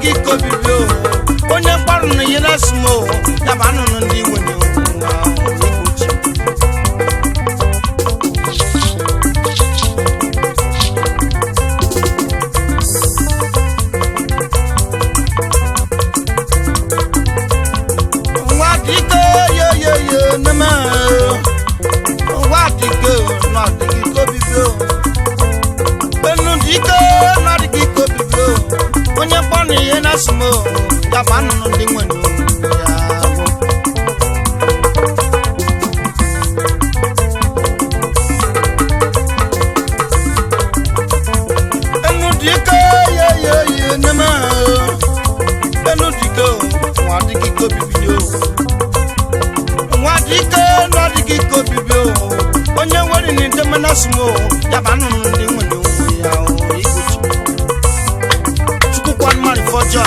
dikeobibi onye mkparụ na ihe na-esimo ya bụ anụnụ ndị nwere onye mkpọ na ihe na-asụmo ya bụ anụnụ ndị nwere enu dike ye neme enu dike nwa dikeobibi nwa dike na dikeobibi onye nwere na ndeme na-asụmo ya bụ anụnụ ndị nwere ya Foja,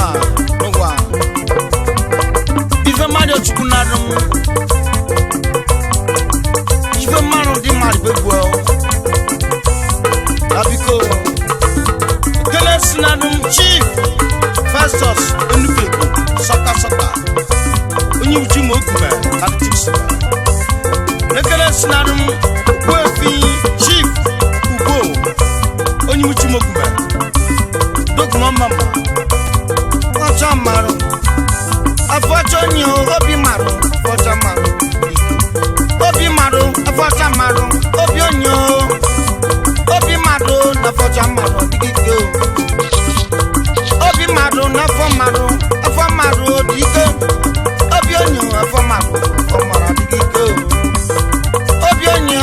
Nowa. If a man of Chukunadum, if a man of the Maribel, Abico, Galesinadum Chief, Fastos, and the people, Saka, when you Jim Okuman, and Chuks Igba. Galesinadum, Worthy, Chief, Ubo, when you Jim Okuman, Dog Mama. Maru, Afochonyo, Obi Maru, Afocha Maru, Obi Maru, Afocha Maru, Obionyo, Obi Maru, Afocha Maru, Dike, Obi Maru, Afo Maru, Dike, Obionyo, Afo Maru, Dike, Obionyo,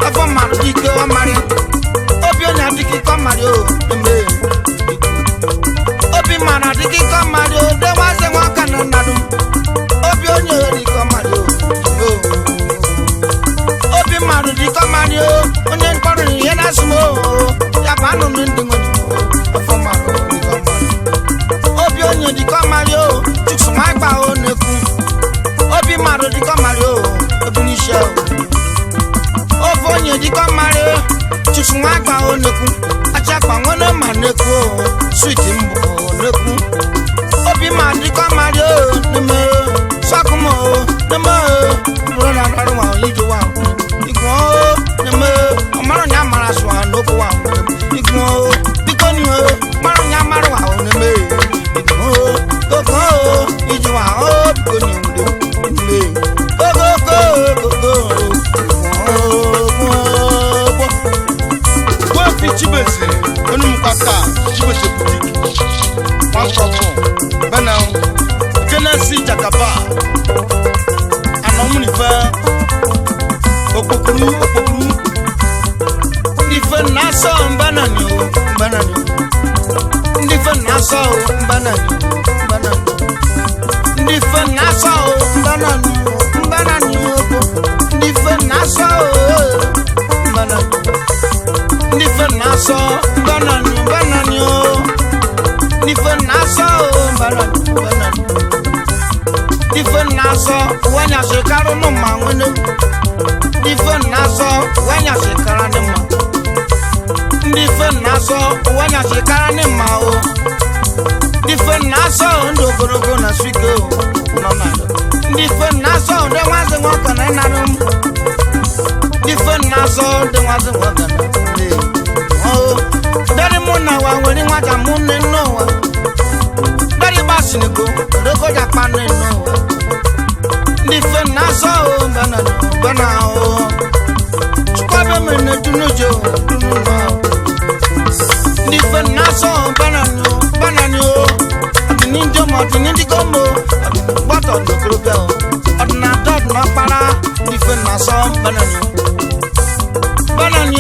Afo Maru, Dike, Omari, Obionyo, Dike, Omari, Obi mana diki kamario de wase wakana nadu Obi onyo di kamario Obi manu di kamario onye nkwaru ihe na sumo ya banu ndi ngoni afọ maru di kamario Obi onyo di kamario Chuks Igba oneku Obi manu di kamario Obi nisha Obi onyo di kamario Chuks Igba oneku achakwa ngone maneku sweet mbo Obi man di kamario neme sakumo neme rona rona yijo wa igwo neme amaro nya mara so anoku wa igwo bikoni maro nya mara wa neme igwo gogo yijo wa o bikoni neme gogo wo fi chibese onu mukata chibese boutique Bana Genesis Jakaba Anomunifa Okokuru Ndife naso mbananyo Ndife naso mbananyo Ndife naso mbananyo Ndife naso mbananyo Ndife naso mbananyo Nife naso mbananyo Nife naso wanya shekaru no mangwene Nife naso wanya shekara ne ma Nife naso wanya shekara ne ma o Nife naso ndo gorogo na swiko mama Nife naso de waze ngoka na nanum Nife naso de waze ngoka na oh dari muna wa wani waja munne no wa dari basiniko doko japane no wa Nife naso bana o chukwabe mene tunujo Nife naso bana o ninjo mo ninji kombo wato no krobel adna dot no para Nife naso bana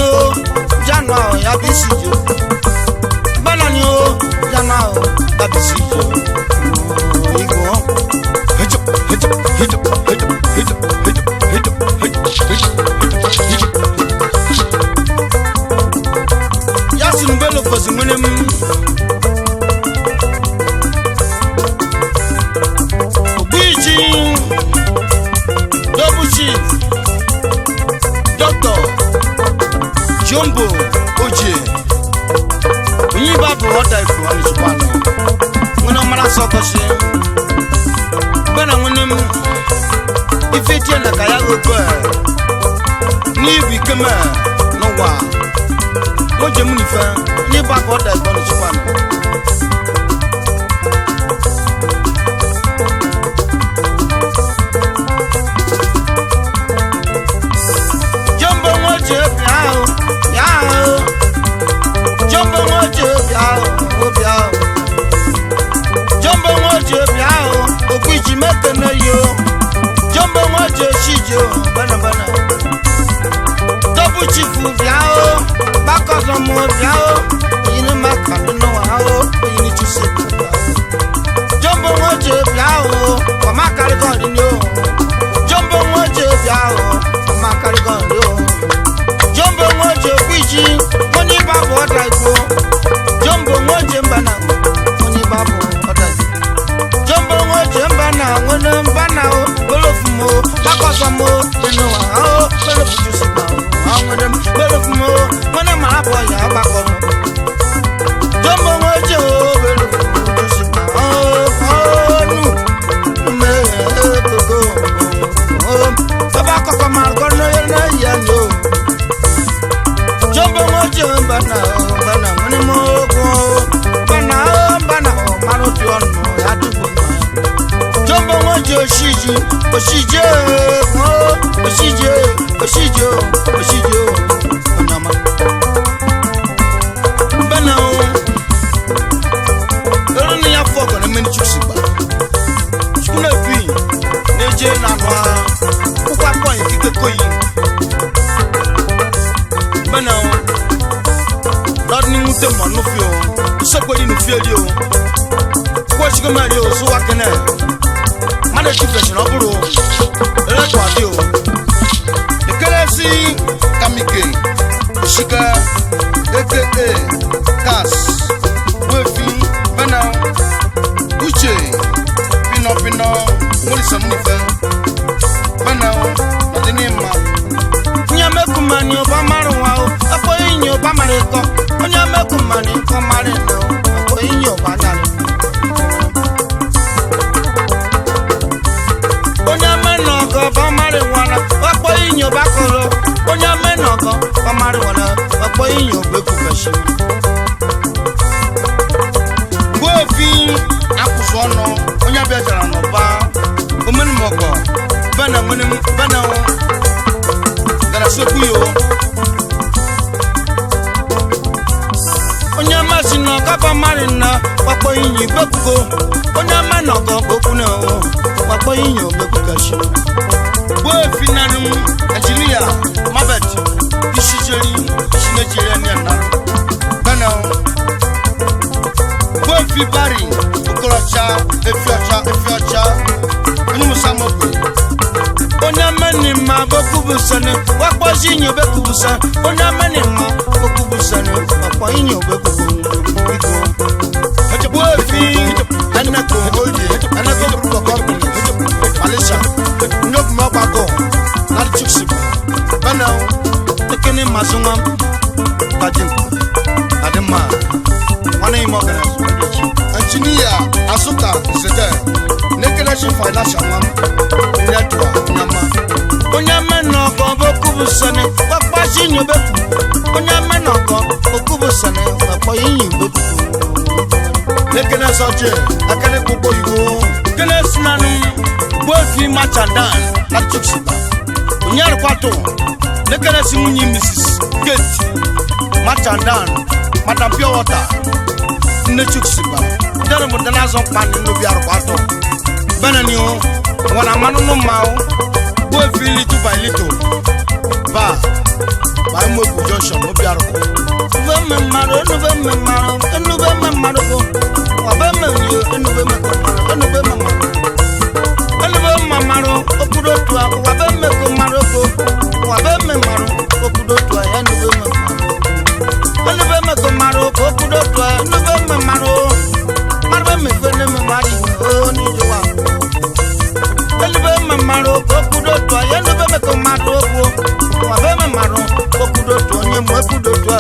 o Janwa ya bisijo Bananyo Janwa ya bisijo Igwo Hito Yasin belo kozi mwenem Obichi Double Chief Doctor Jumbo Oje Onyi babu wata ifu wani chupano Muna mara sokoshi bana munum ifetie na kaya gogo ni bi kema no wa moje munifa ni ba ko da ko chupana jombo moje biao yao jombo moje biao biao jombo moje biao okwichi mekene yo jombo moje shijo bana bana double chief biao bakozo mo biao yin makado no hao yin chuse jombo moje biao ko makari go ni yo jombo moje biao ko makari go yo jombo moje kwichi moni babo daigo jombo moje mbana moni babo daigo jombo moje mbana wona mbana o bolofumo bakosomo enu ha o bolofu supa o wona bolofumo wona ma bo ya bako jombo moje o bolofu supa o nu me koko o sabako ko mar ko no yana ya no jombo moje mbana mbana wona mo ko mbana mbana o maro ti onu ya dubo jombo moje oshiji oshije o oshije oshije oshije onama mbana o lolo ni ya fogo na meni Chuks Igba skuna bi neje na no kwa kwa ikike koyi mbana o lord ni mute mo no fio usokodi no fio dio kwa chigo mario so wakene mane chifeshi no buru ele kwa dio ekelesi kamike shika aka kas wefi bana uche pino muri samnife bana adinima nyamekumani obamarwa o apo yin obamareko nyamekumani komare no apo yin obanare onyamenogo bamare wana apo yin obakoro onyamenogo bamare wana apo yin obekukashi gwofi akusono onyabetara no ba omenimogo bana gara sokuyo onyamasino kapa marina apo yin bekuko onyamenogo bokuna o apo yin obekukashi gwofi nanu engineer mabet ishijeri shinejeri niana bana gwofi bari okorocha efiocha onyumusamogo onyamani ma bokubusane wapo jinyo bekubusa onyamani ma bokubusane wapo yin obekuko gwofi anako company Malaysia ndok mabako na Chuks Igba bana tekene mazunga tajin adema wana imogana engineer asuka zete nekele shi financial mam network nyama onyama ko bokubusane papa jinyo beku onyama ko bokubusane papa yin beku nekele soje akane popo iwo kene sinanu bofi machandan na Chuks Igba unyar kwato nekele simunyi Mrs Gate machandan madam pure water ne Chuks Igba dara mo dana zo pan no biar kwato banani o wana manu no mawo bofi litu by litu ba mo ku junction no biar ko vemme maro ko wa vemme yo no vemme maro okudo tu wa vemme ko maro ko wa vemme maro okudo tu ya no vemme maro okudo tu no vemme maro me fene me mari o ni jowa no vemme maro okudo tu ya no vemme ko maro ko wa vemme maro okudo tu nye mo okudo tu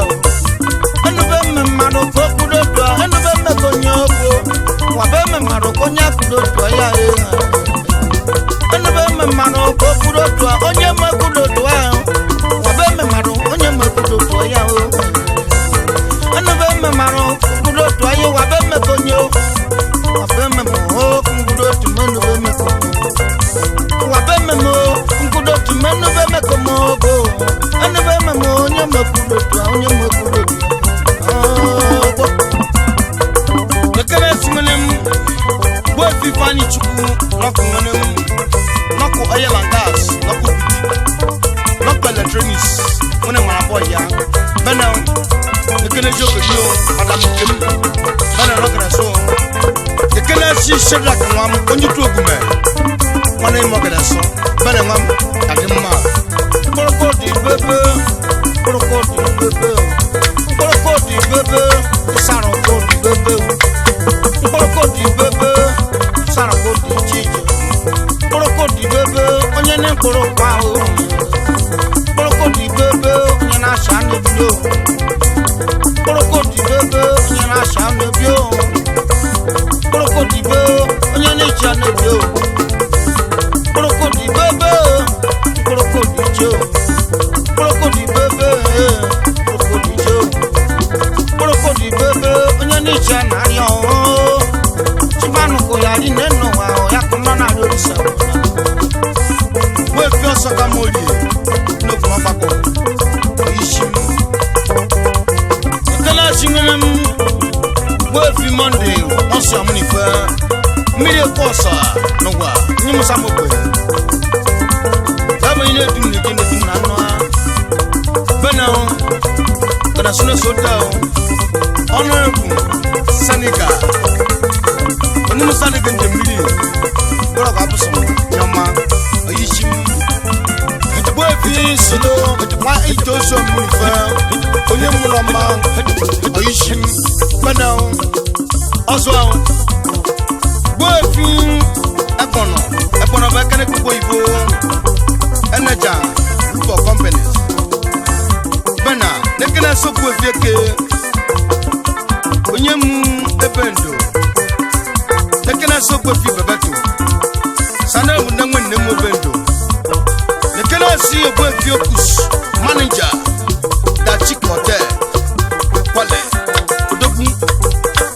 no vemme maro okudo tu no vemme ko nyoko wabeme maro konya kudotua ya enebeme maro ko kudotua onye me kudotua wabeme maro onye me kudotua ya enebeme maro kudotua ya wabeme konyo wabeme mo kudotu menu beme ko wabeme mo kudotu menu beme ko mo go enebeme mo onye me kudotua onye me kudotua Fifani chuku noko manem noko oil and gas noko noko electronics mone wana boy ya bana nekene joke dio madam kemi bana nokra so nekene si shedra kanwam onyu tu ogume wana mo gada so bana ngam adimma korokoti bebe korokoti bebe sarokoti bebe korokoti bebe sarokoti chijo korokoti bebe onye ne korokwa o korokoti bebe onye na shane bio korokoti bebe onye na shane bio korokoti bebe onye ne chane bio korokoti bebe korokoti jo korokoti bebe korokoti jo korokoti bebe onye ne chane yo yari neno wa ya kuma na lori sa we fi oso ka moli no kuma bako ishi kala singem we fi monday oso amuni fa mire kosa no wa ni musa mo pe tabo ine dum ne kende dum na no bana kana suna sota honorable sanika oni musane gende mili bora ka buso nyama ayishim boy fi silo ma ito so mu fa onye mu no ma ayishim bana ozo boy fi ekono ba kane ko ibo enaja for companies bana nekena so boy fi ke onye mu ebendo nekena so ko fi bebeto sana mu na nwanne mu bendo nekena si obo fi okus manager da chick hotel kwale odogu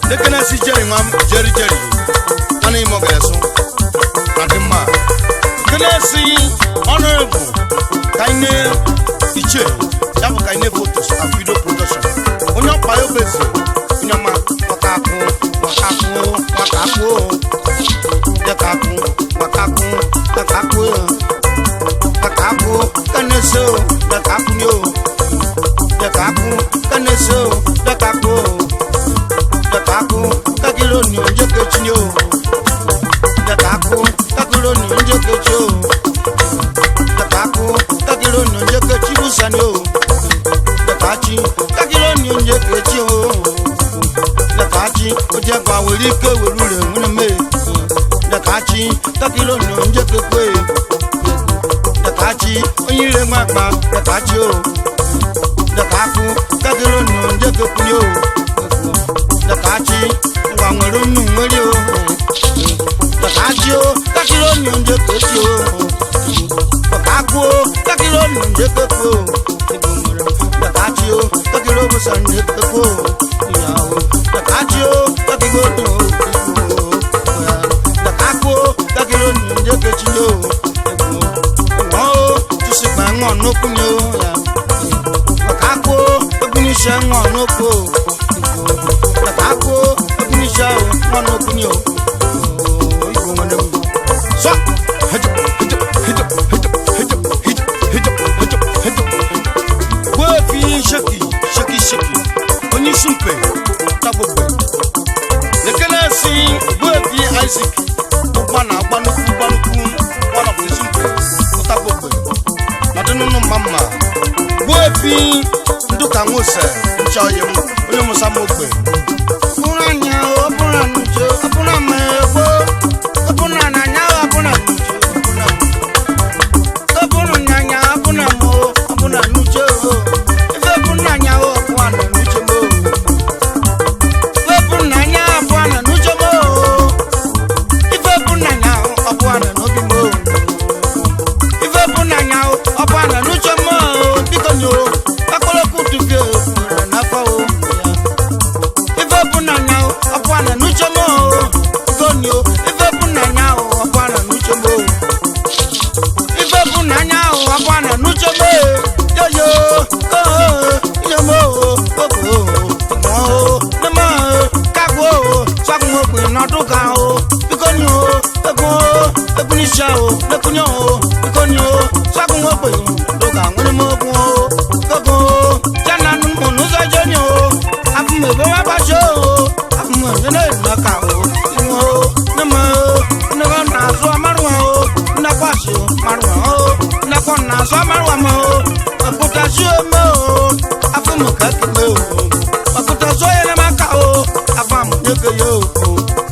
nekena si jerry ani mo gaso adima nekena si honorable kaine iche yabu kaine photos and video production onyo payo bezo nyama wakaku kaneso dakaku nyo dakaku kakilo ni onje kechinyo dakaku kakilo ni onje kecho dakaku kakilo ni onje kechibu sanyo dakachi kakilo ni onje kecho dakachi oje kwa welike welure muneme dakachi kakilo ni onje kekwe dakachi onyire mapa dakachi o dakaku kakilo ni onje kekunyo dakachi ngwa nwere nnu nwere o dakachi o kakilo ni onje kechi o dakaku o kakilo ni onje kekwe o dakachi o kakilo busa ni kekwe o yawo dakachi o kakilo ni o dakaku o kakilo ni onje kechi o ngon no kunyo ya makako ogunisha ngon no ko makako ogunisha ngon no kunyo igo ngane so we fi shaki oni sumpe tabobe lekana si we fi Isaac bana banuku wala fi sumpe tabobe no mama wefi nduka ngose nchaye onye musa mogbe unanya obuna nujo obuna mebo obuna nanya obuna nujo obuna nanya obuna mo obuna nujo ife obuna nanya obuna nujo mo obuna nanya obuna nujo mo kakumu kakime o makuta zoye ne maka o afam nyeke yo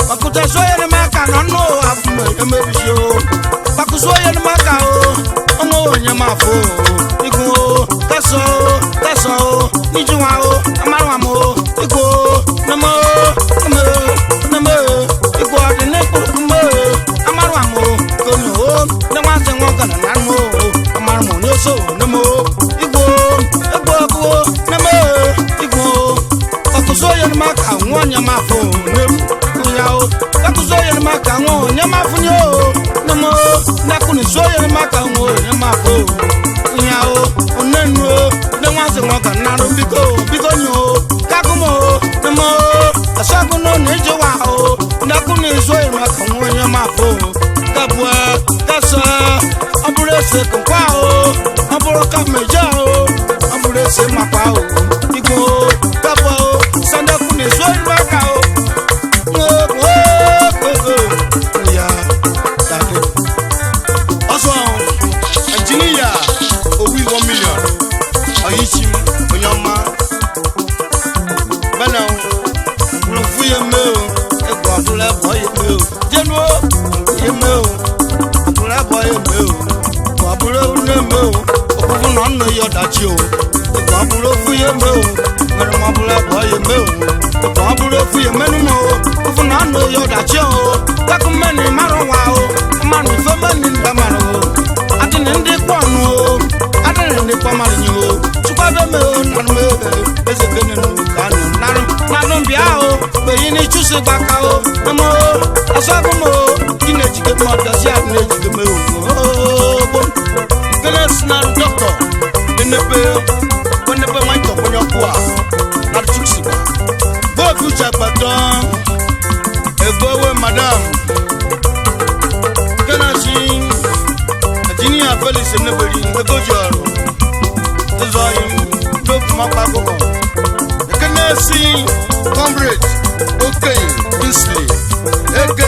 makuta zoye ne maka no afume emerisho makuzoye ne maka o ongo nyamafo igu taso nijuwa o amarwa mo igu namo igu adine kumo amarwa mo kono ne wanze ngogana namo amarmo nyoso namo igu namo igu akuzoye ne maka nyamafo nyao akuzoye ne maka nyamafo nyo namo nakuni zoye ne maka nyamafo nyao onenu ne wanze ngogana naro biko nyo kagumo namo asaguno nejewa o nakuni zoye ne maka nyamafo kabwa kasa amburese kwa o amburoka meja o amburese mapa o igo kabwa o sanda kuni zoye ne maka o ya dake also engineer owi 1 million ayichi onyama bana rufuye meo ego abula boy meo jenu yemeo abula boy meo abula une meo okufu no no yodachi o ego abula fuye meo mere mo abula boy meo ego abula fuye menu mo okufu no no yodachi o takumeni marwa o manu femeni ndamaro adini ndi kwanu o adini ndi kwamari o tukwabe meo nanu meo ezekene no kanu nanu bia o beyini Chuks Igba ka o namo asagumo kinejike mo dasi anejike me o bon kenes na doctor nepe mai to konyo kwa na Chuks Igba go future paton ego we madam kenashi engineer Felix neberi ego joro ezoyim do kuma pa gogo kenesi comrade okay Kinsley aka